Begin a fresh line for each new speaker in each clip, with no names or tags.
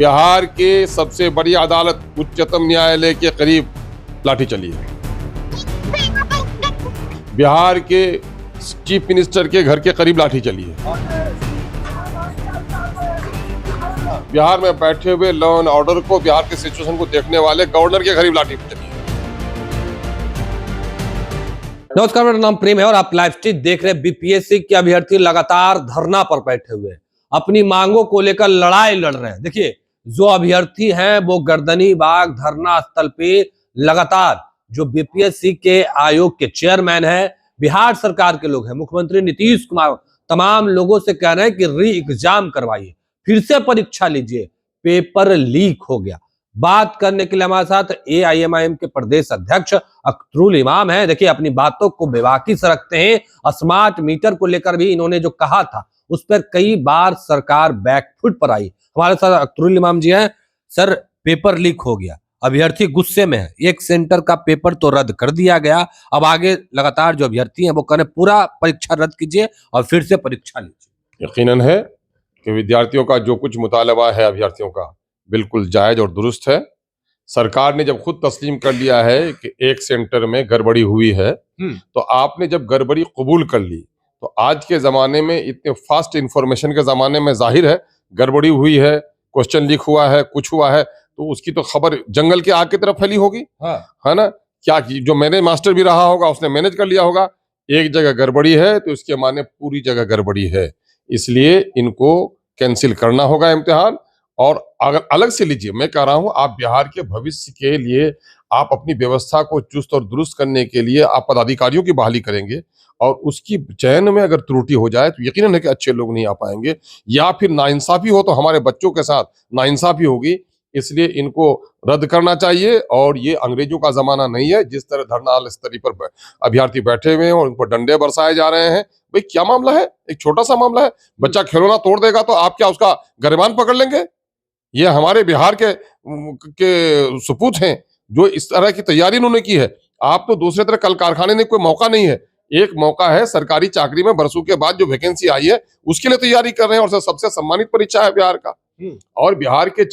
बिहार के सबसे बड़ी अदालत उच्चतम न्यायालय के करीब लाठी चली है। बिहार के चीफ मिनिस्टर के घर के करीब लाठी चली है। बिहार में बैठे हुए लॉ एंड ऑर्डर को, बिहार के सिचुएशन को देखने वाले गवर्नर के करीब लाठी चली है।
नमस्कार, मेरा नाम प्रेम है और आप लाइव स्ट्रीम देख रहे हैं। बीपीएससी के अभ्यर्थी लगातार धरना पर बैठे हुए हैं, अपनी मांगों को लेकर लड़ाई लड़ रहे हैं। देखिए, जो अभ्यर्थी हैं वो गर्दनी बाग धरना स्थल पे लगातार, जो बीपीएससी के आयोग के चेयरमैन हैं, बिहार सरकार के लोग हैं, मुख्यमंत्री नीतीश कुमार, तमाम लोगों से कह रहे हैं कि री एग्जाम करवाइए, फिर से परीक्षा लीजिए, पेपर लीक हो गया। बात करने के लिए हमारे साथ एआईएमआईएम के प्रदेश अध्यक्ष अख्तरुल इमाम हैं। देखिए, अपनी बातों को बेबाकी से रखते हैं। स्मार्ट मीटर को लेकर भी इन्होंने जो कहा था उस पर कई बार सरकार बैकफुट पर आई। हमारे साथ अख्तरुल इमाम जी हैं। सर, पेपर लीक हो गया, अभ्यर्थी गुस्से में है, एक सेंटर का पेपर तो रद्द कर दिया गया, अब आगे लगातार जो अभ्यर्थी हैं वो करें पूरा परीक्षा रद्द कीजिए और फिर से परीक्षा लीजिए।
यकीनन है कि विद्यार्थियों का जो कुछ मुतालबा है अभ्यर्थियों का बिल्कुल जायज और दुरुस्त है। सरकार ने जब खुद तस्लीम कर लिया है कि एक सेंटर में गड़बड़ी हुई है, तो आपने जब गड़बड़ी कबूल कर ली, तो आज के जमाने में, इतने फास्ट इंफॉर्मेशन के जमाने में, जाहिर है गड़बड़ी हुई है, क्वेश्चन लीक हुआ है, कुछ हुआ है, तो उसकी तो खबर जंगल के आग की तरफ फैली होगी। है ना? क्या जो मैनेज मास्टर भी रहा होगा उसने मैनेज कर लिया होगा। एक जगह गड़बड़ी है तो इसके माने पूरी जगह गड़बड़ी है, इसलिए इनको कैंसिल करना होगा इम्तिहान। और अगर अलग से लीजिए, मैं कह रहा हूं, आप बिहार के भविष्य के लिए, आप अपनी व्यवस्था को चुस्त और दुरुस्त करने के लिए आप पदाधिकारियों की बहाली करेंगे, और उसकी चयन में अगर त्रुटि हो जाए तो यकीनन है कि अच्छे लोग नहीं आ पाएंगे, या फिर नाइंसाफी हो तो हमारे बच्चों के साथ नाइंसाफी होगी। इसलिए इनको रद्द करना चाहिए। और ये अंग्रेजों का जमाना नहीं है, जिस तरह धरना स्थली पर अभ्यर्थी बैठे हुए हैं और उन पर डंडे बरसाए जा रहे हैं। भाई, क्या मामला है? एक छोटा सा मामला है, बच्चा खिलौना तोड़ देगा तो आप क्या उसका गिरबान पकड़ लेंगे? ये हमारे बिहार के सपूत हैं जो इस तरह की तैयारी उन्होंने की है। आप तो दूसरे तरह कल कारखाने में कोई मौका नहीं है, एक मौका है सरकारी चाकरी में बरसों के बाद जो वैकेंसी आई है उसके लिए तैयारी कर रहे हैं, और सबसे सम्मानित परीक्षा है बिहार का। और बिहार के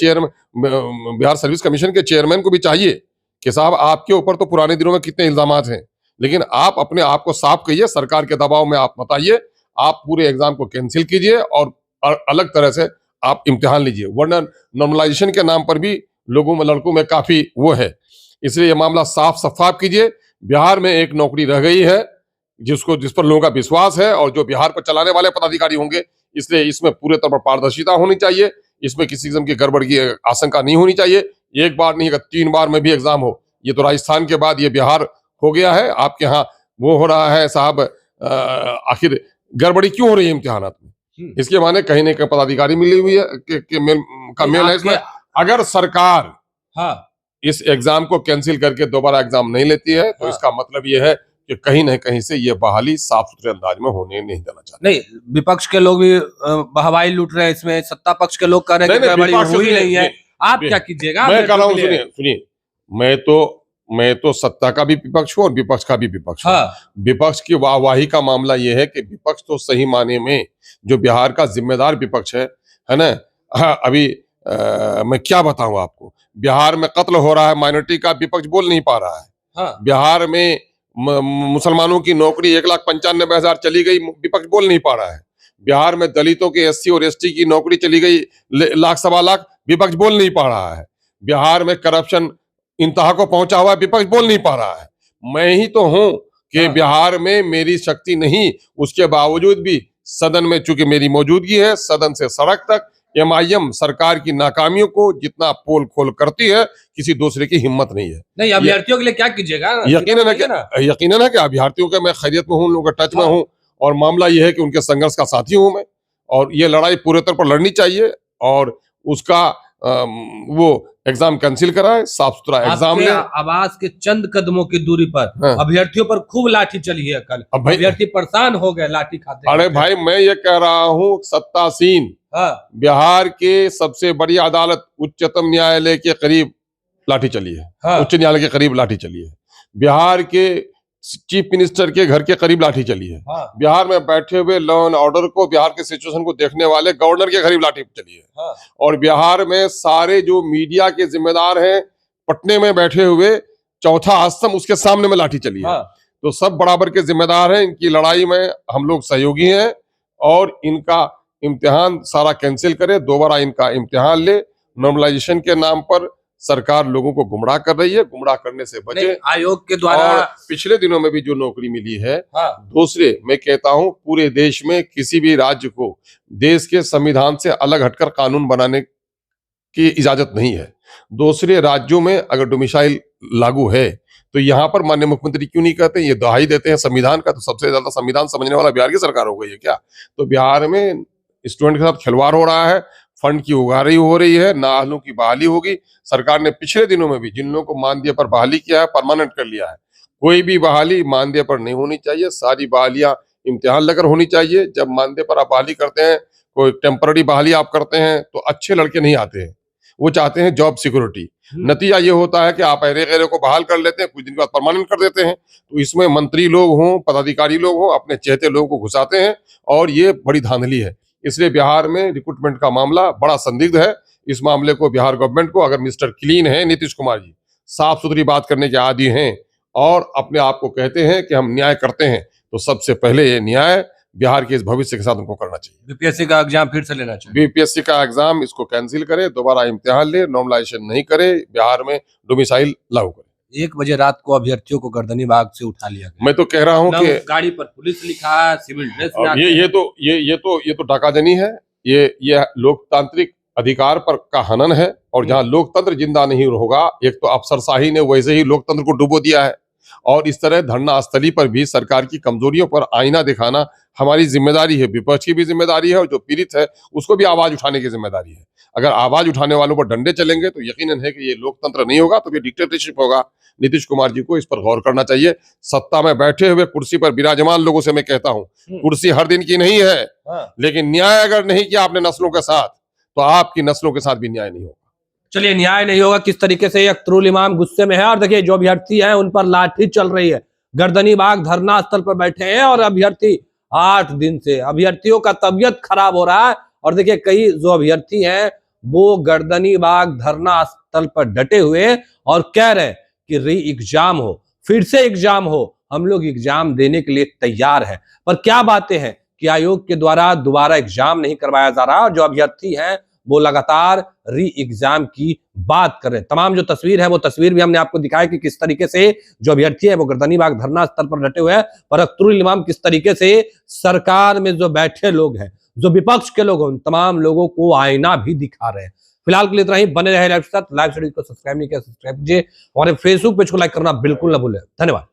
बिहार सर्विस कमीशन के चेयरमैन को भी चाहिए कि साहब, आपके ऊपर तो पुराने दिनों में कितने इल्जामात हैं, लेकिन आप अपने आप को साफ कहिए, सरकार के दबाव में आप बताइए, आप पूरे एग्जाम को कैंसिल कीजिए और अलग तरह से आप इम्तिहान लीजिए, वरना नॉर्मलाइजेशन के नाम पर भी लोगों में, लड़कों में काफी वो है। इसलिए ये मामला साफ शफाफ कीजिए। बिहार में एक नौकरी रह गई है जिस पर लोगों का विश्वास है, और जो बिहार को चलाने वाले पदाधिकारी होंगे, इसलिए इसमें पूरे तौर पर पारदर्शिता होनी चाहिए, इसमें किसी किस्म की गड़बड़ की आशंका नहीं होनी चाहिए। एक बार नहीं, अगर 3 बार में भी एग्जाम हो, ये तो राजस्थान के बाद ये बिहार हो गया है। आपके यहाँ वो हो रहा है साहब, आखिर गड़बड़ी क्यों हो रही है इम्तिहानात में? इसके माने कहीं न कहीं पदाधिकारी मिली हुई है मेल है इसमें। अगर सरकार इस एग्जाम को कैंसिल करके दोबारा एग्जाम नहीं लेती है तो इसका मतलब ये है कि कहीं न कहीं से ये बहाली साफ सुथरे अंदाज में होने नहीं देना चाहते।
नहीं, विपक्ष के लोग भी बहवाई लूट रहे हैं इसमें, सत्ता पक्ष के लोग कह रहे हैं कि गड़बड़ी हुई नहीं है। आप क्या कीजिएगा?
मैं कह रहा हूँ, सुनिए, मैं तो सत्ता का भी विपक्ष हूँ और विपक्ष का भी विपक्ष हूँ। विपक्ष की वाहवाही का मामला यह है कि विपक्ष तो सही माने में जो बिहार का जिम्मेदार विपक्ष है ना? अभी मैं क्या बताऊं आपको, बिहार में कत्ल हो रहा है, माइनॉरिटी का विपक्ष बोल नहीं पा रहा है। बिहार में मुसलमानों की नौकरी 1,95,000 चली गई, विपक्ष बोल नहीं पा रहा है। बिहार में दलितों के एससी और एसटी की नौकरी चली गई लाख सवा लाख, विपक्ष बोल नहीं पा रहा है। बिहार में करप्शन इंतहा को पहुंचा हुआ है, विपक्ष बोल नहीं पा रहा है। मैं ही तो हूं कि बिहार में मेरी शक्ति नहीं, उसके बावजूद भी सदन में चूंकि मेरी मौजूदगी है, सदन से सड़क तक एमआईएम सरकार की नाकामियों को जितना पोल खोल करती है, किसी दूसरे की हिम्मत नहीं है।
नहीं, अभ्यर्थियों के लिए क्या कीजिएगा?
यकीनन है कि अभ्यर्थियों के मैं खैरियत में हूँ, उन लोगों के टच में हूँ, और मामला यह है कि उनके संघर्ष का साथी हूँ मैं, और ये लड़ाई पूरे तौर पर लड़नी चाहिए, और उसका वो एग्जाम कैंसिल कराए, साफ सुथरा एग्जाम ले।
आवास के चंद कदमों की दूरी पर अभ्यर्थियों पर खूब लाठी चली है कल, अभ्यर्थी परेशान हो गए लाठी खाते।
अरे भाई, मैं ये कह रहा हूँ, सत्तासीन बिहार के सबसे बड़ी अदालत उच्चतम न्यायालय के करीब लाठी चली है। उच्च न्यायालय के करीब लाठी चली है। बिहार के चीफ मिनिस्टर के घर के करीब लाठी चली है।
हाँ,
बिहार में बैठे हुए लॉ एंड ऑर्डर को, बिहार के सिचुएशन को देखने वाले गवर्नर के करीब लाठी चली है।
हाँ,
और बिहार में सारे जो मीडिया के जिम्मेदार हैं, पटने में बैठे हुए चौथा आश्रम, उसके सामने में लाठी चली है।
हाँ।
तो सब बराबर के जिम्मेदार हैं। इनकी लड़ाई में हम लोग सहयोगी हैं और इनका इम्तिहान सारा कैंसिल करे, दोबारा इनका इम्तिहान ले। नॉर्मलाइजेशन के नाम पर सरकार लोगों को गुमराह कर रही है, गुमराह करने से
नहीं,
बचे।
आयोग के द्वारा
और पिछले दिनों में भी जो नौकरी मिली है,
हाँ,
दूसरे, मैं कहता हूं पूरे देश में किसी भी राज्य को देश के संविधान से अलग हटकर कानून बनाने की इजाजत नहीं है। दूसरे राज्यों में अगर डोमिसाइल लागू है तो यहाँ पर माननीय मुख्यमंत्री क्यों नहीं कहते, ये दुहाई देते हैं संविधान का। तो सबसे ज्यादा संविधान समझने वाला बिहार की सरकार हो गई है क्या? तो बिहार में स्टूडेंट के साथ खिलवाड़ हो रहा है, फंड की उगाही हो रही है, नाअहलों की बहाली होगी। सरकार ने पिछले दिनों में भी जिन लोगों को मानदेय पर बहाली किया है, परमानेंट कर लिया है। कोई भी बहाली मानदेय पर नहीं होनी चाहिए, सारी बहालियां इम्तिहान लेकर होनी चाहिए। जब मानदेय पर आप बहाली करते हैं, कोई टेम्पररी बहाली आप करते हैं, तो अच्छे लड़के नहीं आते हैं, वो चाहते हैं जॉब सिक्योरिटी। नतीजा ये होता है कि आप अरे गहरे को बहाल कर लेते हैं, कुछ दिन के बाद परमानेंट कर देते हैं। तो इसमें मंत्री लोग हों, पदाधिकारी लोग हों, अपने चहेते लोगों को घुसाते हैं और ये बड़ी धांधली है। इसलिए बिहार में रिक्रूटमेंट का मामला बड़ा संदिग्ध है। इस मामले को बिहार गवर्नमेंट को, अगर मिस्टर क्लीन है नीतीश कुमार जी, साफ सुथरी बात करने के आदी हैं और अपने आप को कहते हैं कि हम न्याय करते हैं, तो सबसे पहले ये न्याय बिहार के इस भविष्य के साथ उनको करना चाहिए।
बीपीएससी का एग्जाम फिर से लेना चाहिए।
बीपीएससी का एग्जाम इसको कैंसिल करे, दोबारा इम्तिहान ले, नॉर्मलाइजेशन नहीं करे, बिहार में डोमिसाइल लागू करे।
1 बजे रात को अभ्यर्थियों को गर्दनी बाग से उठा लिया गया।
मैं तो कह रहा हूं कि
गाड़ी पर पुलिस लिखा है, सिविल ड्रेस में
अब ये तो डाकाजनी है। ये लोकतांत्रिक अधिकार पर का हनन है। और जहां लोकतंत्र जिंदा नहीं होगा, एक तो अफसरशाही ने वैसे ही लोकतंत्र को डुबो दिया है, और इस तरह धरना स्थली पर भी सरकार की कमजोरियों पर आईना दिखाना हमारी जिम्मेदारी है। विपक्ष की भी जिम्मेदारी है और जो पीड़ित है उसको भी आवाज उठाने की जिम्मेदारी है। अगर आवाज उठाने वालों पर डंडे चलेंगे तो यकीनन है कि ये लोकतंत्र नहीं होगा, तो ये डिक्टेटरशिप होगा। नीतीश कुमार जी को इस पर गौर करना चाहिए। सत्ता में बैठे हुए कुर्सी पर विराजमान लोगों से मैं कहता हूं, कुर्सी हर दिन की नहीं है, लेकिन न्याय अगर नहीं किया आपने नस्लों के साथ, तो आपकी नस्लों के साथ भी न्याय नहीं होगा।
चलिए, न्याय नहीं होगा, किस तरीके से अख्तरुल इमाम गुस्से में है। और देखिए, जो अभ्यर्थी हैं उन पर लाठी चल रही है, गर्दनी बाग धरना स्थल पर बैठे हैं और अभ्यर्थी 8 दिन से अभ्यर्थियों का तबियत खराब हो रहा है। और देखिए, कई जो अभ्यर्थी हैं वो गर्दनी बाग धरना स्थल पर डटे हुए और कह रहे हैं कि री एग्जाम हो, फिर से एग्जाम हो, हम लोग एग्जाम देने के लिए तैयार है। पर क्या बातें हैं कि आयोग के द्वारा दोबारा एग्जाम नहीं करवाया जा रहा और जो अभ्यर्थी हैं वो लगातार री एग्जाम की बात कर रहे हैं। तमाम जो तस्वीर है वो तस्वीर भी हमने आपको दिखाया कि किस तरीके से जो अभ्यर्थी है वो गर्दनी बाग धरना स्थल पर डटे हुए हैं, पर अख्तरुल इमाम किस तरीके से सरकार में जो बैठे लोग हैं, जो विपक्ष के लोग हैं, उन तमाम लोगों को आईना भी दिखा रहे हैं। फिलहाल के लिए इतना ही। बने रहे लाइव के साथ। लाइव स्टडी को सब्सक्राइब नहीं किया, सब्सक्राइब कीजिए। हमारे फेसबुक पेज को लाइक करना बिल्कुल ना भूलें। धन्यवाद।